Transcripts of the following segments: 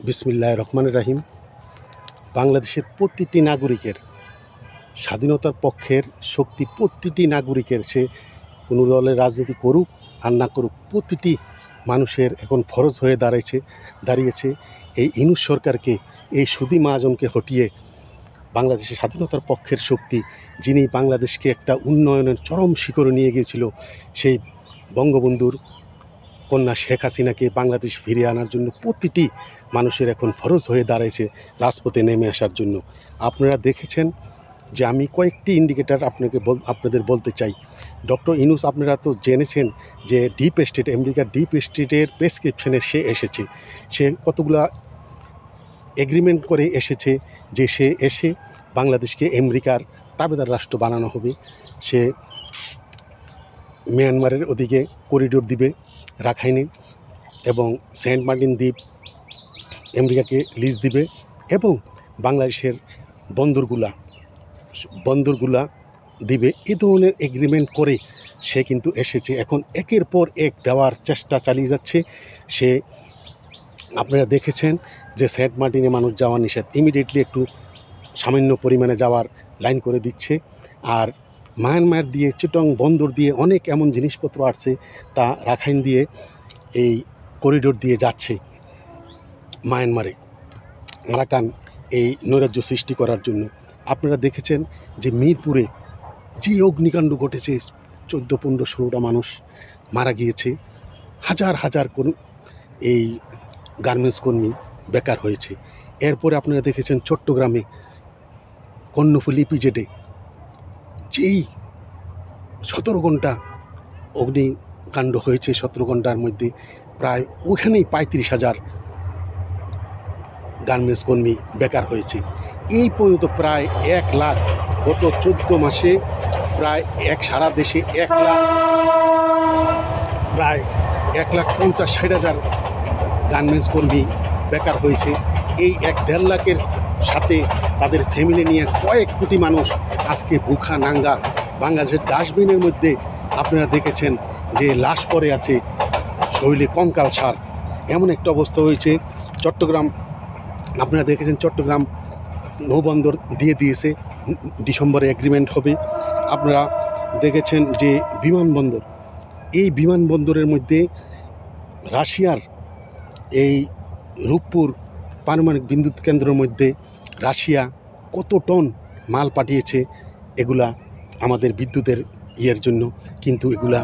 বিসমিল্লাহির রহমানির রহিম। বাংলাদেশের প্রতিটি নাগরিকের স্বাধীনতার পক্ষের শক্তি, প্রতিটি নাগরিকের, সে কোনো দলের রাজনীতি করুক আর না করুক, প্রতিটি মানুষের এখন ফরজ হয়ে দাঁড়িয়েছে এই ইউনূস সরকারকে, এই সুদি মহাজনকে হটিয়ে বাংলাদেশের স্বাধীনতার পক্ষের শক্তি, যিনি বাংলাদেশকে একটা উন্নয়নের চরম শিখরে নিয়ে গিয়েছিল, সেই বঙ্গবন্ধুর কন্যা শেখ হাসিনাকে বাংলাদেশ ফিরিয়ে আনার জন্য প্রতিটি মানুষের এখন ফরজ হয়ে দাঁড়িয়েছে রাজপথে নেমে আসার জন্য। আপনারা দেখেছেন যে আমি কয়েকটি ইন্ডিকেটর আপনাদের বলতে চাই। ডক্টর ইউনূস, আপনারা তো জেনেছেন যে ডিপ স্টেট, আমেরিকার ডিপ স্টেটের প্রেসক্রিপশনে সে এসেছে, সে কতগুলা এগ্রিমেন্ট করে এসেছে যে সে এসে বাংলাদেশকে আমেরিকার তাবেদার রাষ্ট্র বানানো হবে। সে মিয়ানমারের ওদিকে করিডোর দিবে, রাখাইনে এবং সেন্ট মার্টিন দ্বীপ আমেরিকাকে লিজ দিবে এবং বাংলাদেশের বন্দরগুলা দিবে। এ ধরনের এগ্রিমেন্ট করে সে কিন্তু এসেছে, এখন একের পর এক দেওয়ার চেষ্টা চালিয়ে যাচ্ছে। সে আপনারা দেখেছেন যে সেন্ট মার্টিনে মানুষ যাওয়া নিষেধ, ইমিডিয়েটলি একটু সামান্য পরিমাণে যাওয়ার লাইন করে দিচ্ছে। আর মায়ানমার দিয়ে, চিটং বন্দর দিয়ে অনেক এমন জিনিসপত্র আসছে, তা রাখাইন দিয়ে এই করিডোর দিয়ে যাচ্ছে মায়ানমারে, আরাকান এই নৈরাজ্য সৃষ্টি করার জন্য। আপনারা দেখেছেন যে মিরপুরে যে অগ্নিকাণ্ড ঘটেছে, 14-15-16টা মানুষ মারা গিয়েছে, হাজার হাজার এই গার্মেন্টস কর্মী বেকার হয়েছে। এরপরে আপনারা দেখেছেন চট্টগ্রামে কর্ণফুলী ইপিজেডে যেই 17 ঘন্টা অগ্নিকাণ্ড হয়েছে, 17 ঘন্টার মধ্যে প্রায় ওখানেই 35,000 গার্মেন্টস কর্মী বেকার হয়েছে। এই পর্যন্ত প্রায় 1 লাখ, গত 14 মাসে প্রায় সারা দেশে 1 লাখ, প্রায় 1,50,000-60,000 গার্মেন্টস কর্মী বেকার হয়েছে। এই 1-1.5 লাখের সাথে তাদের ফ্যামিলি নিয়ে কয়েক কোটি মানুষ আজকে ভুখা নাঙ্গা। বাংলাদেশের ডাস্টবিনের মধ্যে আপনারা দেখেছেন যে লাশ পড়ে আছে, শরীরে কঙ্কাল সার, এমন একটা অবস্থা হয়েছে। চট্টগ্রাম, আপনারা দেখেছেন চট্টগ্রাম নৌবন্দর দিয়ে দিয়েছে, ডিসেম্বরে এগ্রিমেন্ট হবে। আপনারা দেখেছেন যে বিমানবন্দর, এই বিমানবন্দরের মধ্যে রাশিয়ার এই রূপপুর পারমাণবিক বিদ্যুৎ কেন্দ্রের মধ্যে রাশিয়া কত টন মাল পাঠিয়েছে এগুলা আমাদের বিদ্যুতের জন্য, কিন্তু এগুলা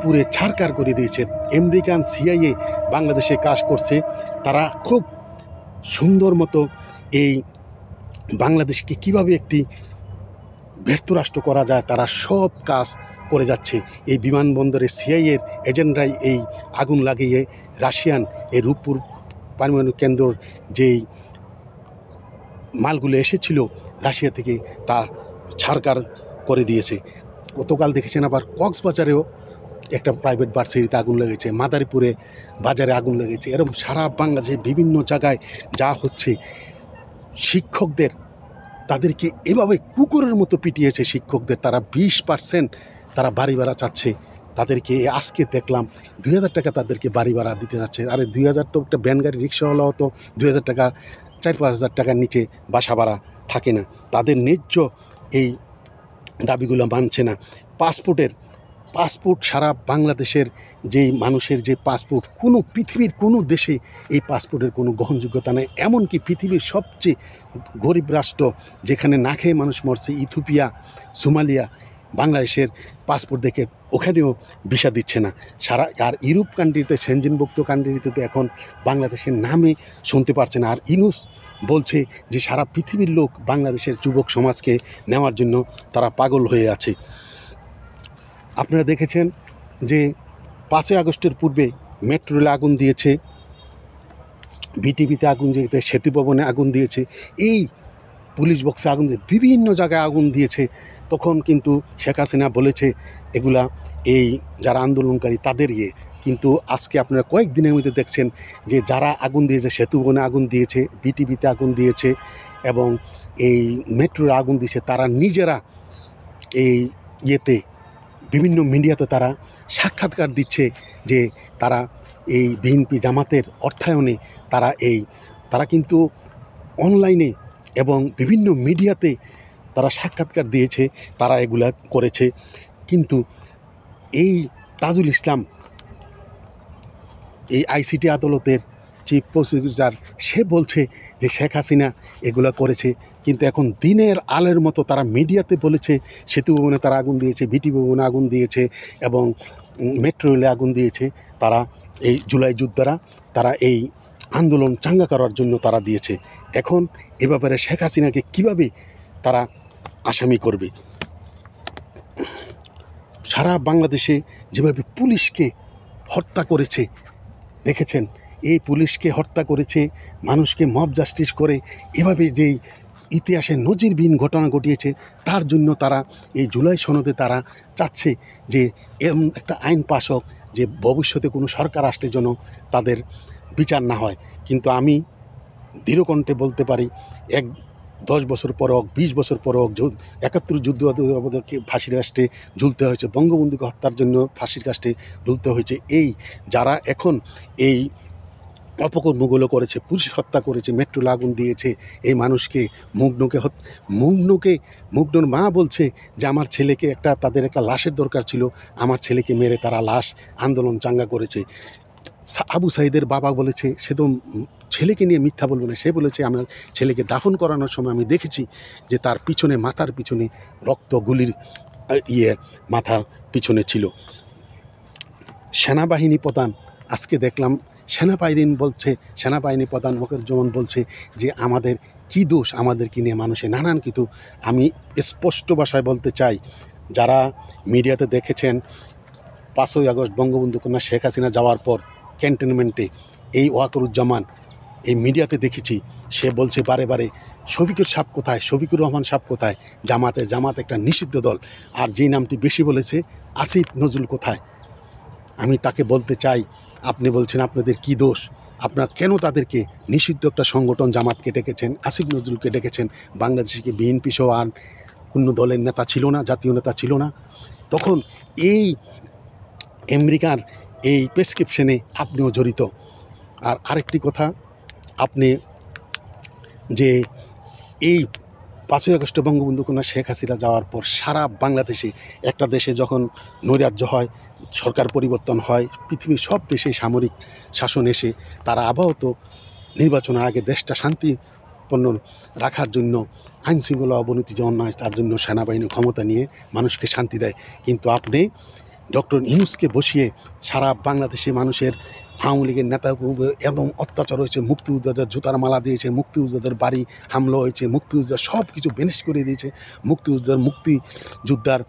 পুরে ছারকার করে দিয়েছে। আমেরিকান সিআইএ বাংলাদেশে কাজ করছে, তারা খুব সুন্দর মতো এই বাংলাদেশকে কিভাবে একটি ব্যর্থ রাষ্ট্র করা যায় তারা সব কাজ করে যাচ্ছে। এই বিমানবন্দরে সিআইএর এজেন্টরাই এই আগুন লাগিয়ে রাশিয়ান এই রূপপুর পারমাণবিক কেন্দ্রর যেই মালগুলো এসেছিল রাশিয়া থেকে, তা ছারকার করে দিয়েছে। গতকাল দেখেছেন আবার কক্সবাজারেও একটা প্রাইভেট ভার্সিটিতে আগুন লেগেছে, মাদারীপুরে বাজারে আগুন লেগেছে। এরকম সারা বাংলাদেশের বিভিন্ন জায়গায় যা হচ্ছে, শিক্ষকদের তাদেরকে এভাবে কুকুরের মতো পিটিয়েছে শিক্ষকদের, তারা 20% তারা বাড়ি ভাড়া চাচ্ছে তাদেরকে। আজকে দেখলাম 2,000 টাকা তাদেরকে বাড়ি ভাড়া দিতে যাচ্ছে। আরে 2,000 তো একটা ভ্যান গাড়ি রিক্সাওয়ালাও তো 2,000 টাকা, 4-5,000 টাকার নিচে বাসা ভাড়া থাকে না। তাদের ন্যায্য এই দাবিগুলো মানছে না। পাসপোর্ট সারা বাংলাদেশের যেই মানুষের যে পাসপোর্ট, কোনো পৃথিবীর কোনো দেশে এই পাসপোর্টের কোনো গ্রহণযোগ্যতা নেই। এমনকি পৃথিবীর সবচেয়ে গরিব রাষ্ট্র যেখানে না খেয়ে মানুষ মরছে, ইথিওপিয়া, সোমালিয়া, বাংলাদেশের পাসপোর্ট দেখে ওখানেও ভিসা দিচ্ছে না। আর ইউরোপ কান্ট্রিতে, সেনজেনভুক্ত কান্ট্রিতে এখন বাংলাদেশের নামে শুনতে পারছে না। আর ইউনূস বলছে যে সারা পৃথিবীর লোক বাংলাদেশের যুবক সমাজকে নেওয়ার জন্য তারা পাগল হয়ে আছে। আপনারা দেখেছেন যে 5ই আগস্টের পূর্বে মেট্রো রেলে আগুন দিয়েছে, বিটিভিতে আগুন দিয়েছে, সেতু ভবনে আগুন দিয়েছে, এই পুলিশ বক্সে আগুন দিয়ে বিভিন্ন জায়গায় আগুন দিয়েছে। তখন কিন্তু শেখ হাসিনা বলেছে এগুলা এই যারা আন্দোলনকারী তাদের কিন্তু আজকে আপনারা কয়েকদিনের মধ্যে দেখছেন যে যারা আগুন দিয়েছে, সেতু ভবনে আগুন দিয়েছে, বিটিভিতে আগুন দিয়েছে এবং এই মেট্রোরে আগুন দিয়েছে, তারা নিজেরা এই বিভিন্ন মিডিয়াতে তারা সাক্ষাৎকার দিচ্ছে যে তারা এই বিএনপি জামাতের অর্থায়নে তারা এই তারা কিন্তু অনলাইনে এবং বিভিন্ন মিডিয়াতে তারা সাক্ষাৎকার দিয়েছে, তারা এগুলা করেছে। কিন্তু এই তাজুল ইসলাম, এই আইসিটি আদালতের চিফ প্রসিকিউটর, সে বলছে যে শেখ হাসিনা এগুলো করেছে। কিন্তু এখন দিনের আলোর মতো তারা মিডিয়াতে বলেছে সেতু ভবনে তারা আগুন দিয়েছে, বিটি ভবনে আগুন দিয়েছে এবং মেট্রো রেলে আগুন দিয়েছে। তারা এই জুলাই যোদ্ধারা তারা এই আন্দোলন চাঙ্গা করার জন্য তারা দিয়েছে। এখন এ ব্যাপারে শেখ হাসিনাকে কীভাবে তারা আসামি করবে? সারা বাংলাদেশে যেভাবে পুলিশকে হত্যা করেছে দেখেছেন, এই পুলিশকে হত্যা করেছে, মানুষকে মব জাস্টিস করে এভাবে যেই ইতিহাসে নজিরবিহীন ঘটনা ঘটিয়েছে, তার জন্য তারা এই জুলাই সনদে তারা চাচ্ছে যে এমন একটা আইন পাস হোক যে ভবিষ্যতে কোনো সরকার আসলে যেন তাদের বিচার না হয়। কিন্তু আমি দৃঢ়কণ্ঠে বলতে পারি, 10 বছর পর হোক, 20 বছর পর হোক, 71 যুদ্ধ আমাদেরকে ফাঁসির কাস্টে ঝুলতে হয়েছে, বঙ্গবন্ধুকে হত্যার জন্য ফাঁসির কাস্টে ঝুলতে হয়েছে। এই যারা এখন এই অপকর্মগুলো করেছে, পুলিশ হত্যা করেছে, মেট্রো আগুন দিয়েছে, এই মানুষকে মুগ্ধর মা বলছে যে আমার ছেলেকে তাদের একটা লাশের দরকার ছিল, আমার ছেলেকে মেরে তারা লাশ আন্দোলন চাঙ্গা করেছে। আবু সাইদের বাবা বলেছে, সে তো ছেলেকে নিয়ে মিথ্যা বলবে না, সে বলেছে আমার ছেলেকে দাফন করানোর সময় আমি দেখেছি যে তার পিছনে, মাথার পিছনে রক্ত, গুলির মাথার পিছনে ছিল। সেনাবাহিনী প্রধান, আজকে দেখলাম সেনাবাহিনী প্রধান মখদুজ্জামান বলছে যে আমাদের কি দোষ, আমাদেরকে নিয়ে মানুষের নানান কিছু। আমি স্পষ্ট ভাষায় বলতে চাই, যারা মিডিয়াতে দেখেছেন 5ই আগস্ট বঙ্গবন্ধু কন্যা শেখ হাসিনা যাওয়ার পর ক্যান্টনমেন্টে এই ওয়াকারুজ্জামান এই মিডিয়াতে দেখেছি, সে বলছে বারে বারে শফিকুর সাহেব কোথায়, শফিকুর রহমান সাহেব কোথায়, জামাত একটা নিষিদ্ধ দল। আর যেই নামটি বেশি বলেছে আসিফ নজরুল কোথায়। আমি তাকে বলতে চাই, আপনি বলছেন আপনাদের কি দোষ, আপনার কেন তাদেরকে নিষিদ্ধ একটা সংগঠন জামাতকে ডেকেছেন, আসিফ নজরুলকে ডেকেছেন? বাংলাদেশকে বিএনপি সহ আর কোনো দলের নেতা ছিল না, জাতীয় নেতা ছিল না তখন। এই আমেরিকার এই প্রেসক্রিপশনে আপনিও জড়িত। আর আরেকটি কথা, আপনি যে এই 5ই আগস্টে বঙ্গবন্ধু কন্যা শেখ হাসিনা যাওয়ার পর সারা বাংলাদেশে, একটা দেশে যখন নৈরাজ্য হয়, সরকার পরিবর্তন হয়, পৃথিবীর সব দেশে সামরিক শাসন এসে তারা আপাতত নির্বাচনের আগে দেশটা শান্তিপূর্ণ রাখার জন্য আইনশৃঙ্খলা অবনতি যেমন নয় তার জন্য সেনাবাহিনী ক্ষমতা নিয়ে মানুষকে শান্তি দেয়। কিন্তু আপনি ডক্টর ইউনূসকে বসিয়ে সারা বাংলাদেশে মানুষের, আওয়ামী লীগের নেতা একদম অত্যাচার হয়েছে, মুক্তিযোদ্ধাদের জুতার মালা দিয়েছে, মুক্তিযোদ্ধাদের বাড়ি হামলা হয়েছে, মুক্তিযোদ্ধা সব কিছু বেনিশ করে দিয়েছে, মুক্তিযোদ্ধার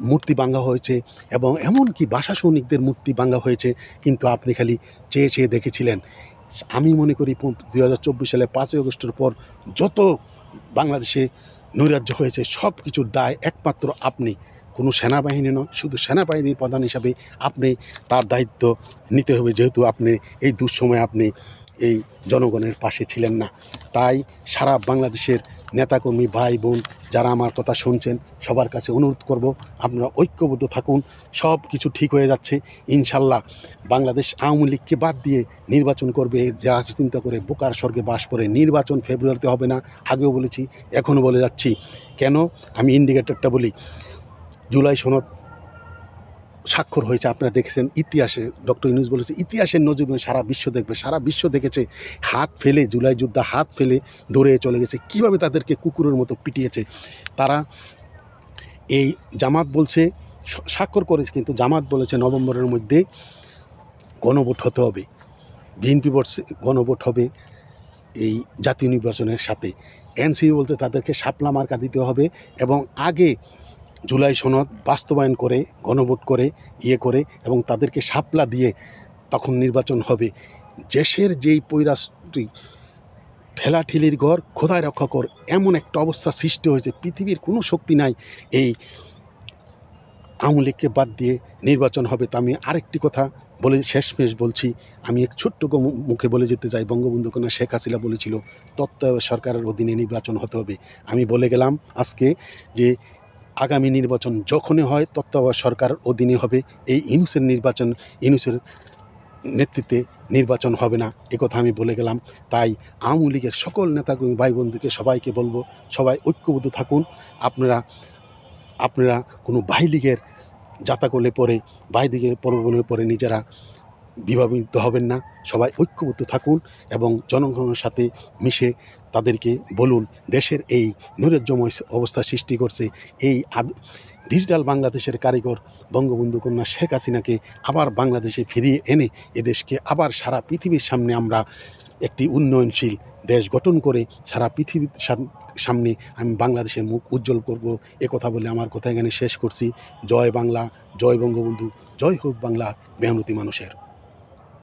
মূর্তি ভাঙা হয়েছে এবং এমনকি ভাষা সৈনিকদের মূর্তি ভাঙা হয়েছে। কিন্তু আপনি খালি চেয়ে চেয়ে দেখেছিলেন। আমি মনে করি 2024 সালে 5ই আগস্টের পর যত বাংলাদেশে নৈরাজ্য হয়েছে সব কিছুর দায় একমাত্র আপনি, কোনো সেনাবাহিনী নয়। শুধু সেনাবাহিনীর প্রধান হিসাবে আপনি তার দায়িত্ব নিতে হবে, যেহেতু আপনি এই দুঃসময়ে আপনি এই জনগণের পাশে ছিলেন না। তাই সারা বাংলাদেশের নেতাকর্মী ভাই বোন যারা আমার কথা শুনছেন, সবার কাছে অনুরোধ করব, আপনারা ঐক্যবদ্ধ থাকুন, সব কিছু ঠিক হয়ে যাচ্ছে ইনশাল্লাহ। বাংলাদেশ আওয়ামী লীগকে বাদ দিয়ে নির্বাচন করবে, যা চিন্তা করে বোকার স্বর্গে বাস করে। নির্বাচন ফেব্রুয়ারিতে হবে না, আগেও বলেছি, এখনও বলে যাচ্ছি। কেন? আমি ইন্ডিকেটরটা বলি। জুলাই সনদ স্বাক্ষর হয়েছে, আপনারা দেখেছেন ইতিহাসে, ডক্টর ইউনূস বলেছে ইতিহাসের নজির সারা বিশ্ব দেখবে। সারা বিশ্ব দেখেছে হাত ফেলে, জুলাই যোদ্ধা হাত ফেলে দৌড়ে চলে গেছে, কীভাবে তাদেরকে কুকুরের মতো পিটিয়েছে তারা। এই জামাত বলছে স্বাক্ষর করেছে, কিন্তু জামাত বলেছে নভেম্বরের মধ্যে গণভোট হতে হবে, বিএনপি বলছে গণভোট হবে এই জাতীয় নির্বাচনের সাথে। এনসিপি বলতে তাদেরকে শাপলা মার্কা দিতে হবে এবং আগে জুলাই সনদ বাস্তবায়ন করে গণভোট করে করে এবং তাদেরকে শাপলা দিয়ে তখন নির্বাচন হবে। দেশের যেই পৈরাস্ত্রী ঠেলাঠেলির ঘর খোদায় রক্ষা কর, এমন একটা অবস্থা সৃষ্টি হয়েছে, পৃথিবীর কোনো শক্তি নাই এই আওয়ামী লীগকে বাদ দিয়ে নির্বাচন হবে। তা আমি আরেকটি কথা বলে শেষমেশ বলছি, আমি এক ছোট্ট মুখে বলে যেতে চাই, বঙ্গবন্ধু কন্যা শেখ হাসিনা বলেছিল তত্ত্বাবধায়ক সরকারের অধীনে নির্বাচন হতে হবে। আমি বলে গেলাম আজকে যে আগামী নির্বাচন যখনই হয় তত্ত্বাবধায়ক সরকার অধীনে হবে। এই ইউনূসের নির্বাচন, ইউনূসের নেতৃত্বে নির্বাচন হবে না, একথা আমি বলে গেলাম। তাই আওয়ামী লীগের সকল নেতাকর্মী ভাই বোনদেরকে সবাইকে বলবো, সবাই ঐক্যবদ্ধ থাকুন। আপনারা আপনারা কোনো ভাই লীগের যাতা করলে পরে ভাই লীগের প্রলোভনের পরে নিজেরা বিভাবিত হবেন না, সবাই ঐক্যবদ্ধ থাকুন এবং জনগণের সাথে মিশে তাদেরকে বলুন দেশের এই নৈরাজ্যময় অবস্থা সৃষ্টি করছে এই ডিজিটাল বাংলাদেশের কারিগর বঙ্গবন্ধু কন্যা শেখ হাসিনাকে আবার বাংলাদেশে ফিরিয়ে এনে এদেশকে আবার সারা পৃথিবীর সামনে আমরা একটি উন্নয়নশীল দেশ গঠন করে সারা পৃথিবীর সামনে আমি বাংলাদেশের মুখ উজ্জ্বল করব। কথা বলে আমার কথা এখানে শেষ করছি। জয় বাংলা, জয় বঙ্গবন্ধু, জয় হোক বাংলা মেহনতি মানুষের।